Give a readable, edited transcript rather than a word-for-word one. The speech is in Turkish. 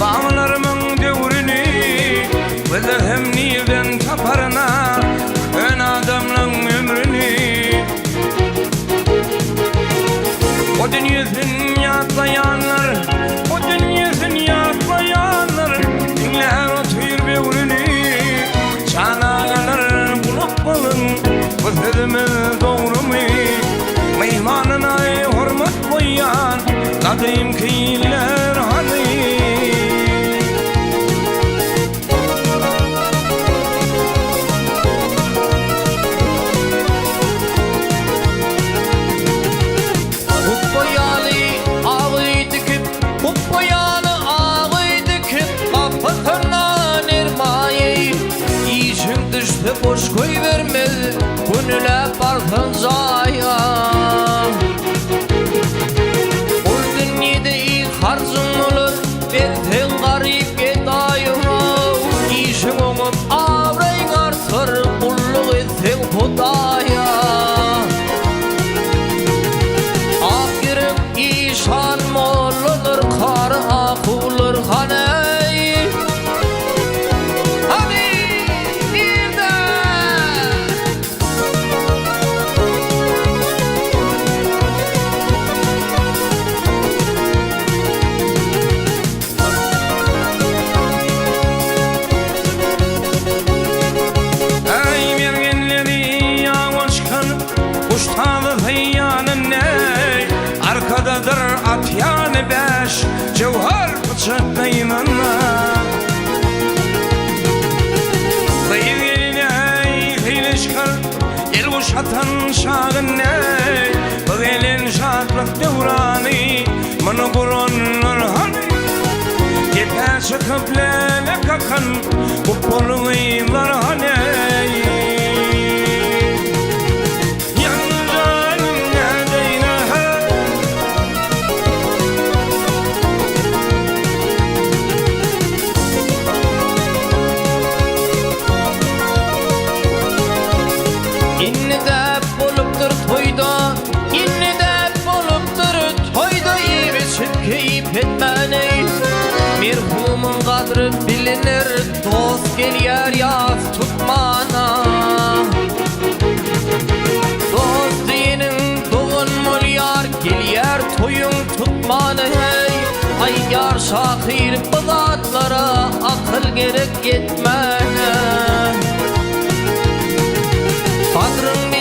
bağlarımın devrini bilir hem nilden taparına ön adamın ömrünü. O dünyasın yatlayanlar, o dünyasın yatlayanlar dinler o tüyür bevrünü. Çanağlar bulup bulun bu sözümüz doğru mu? Meymanına hürmet koyan kadim kıyılar hani. Boş koy vermez gönüle barsın zaya. O dünyada iyi harzın olur belten garip gedayıma. İşin oğup avrayın artır kulluk etsen Hudaya. Ahiret işan molunur kar akılır hane. Arkadadır at yanı beş cevher bıçak kıymanla. Kıyın eline hile çıkar el kuşatan şağın ne. Bu elin şartlık devranı bana kuranlar hani. Gepe çıkıp lele kakan bu poluylar hani. Merhumun kadrı bilinir, dost gelyer yaz tutmana. Dost dinin doğun mulyar gelyer toyun tutmana hey. Ay yar şahir bıdatlara akıl gerek yetmene. Kadrın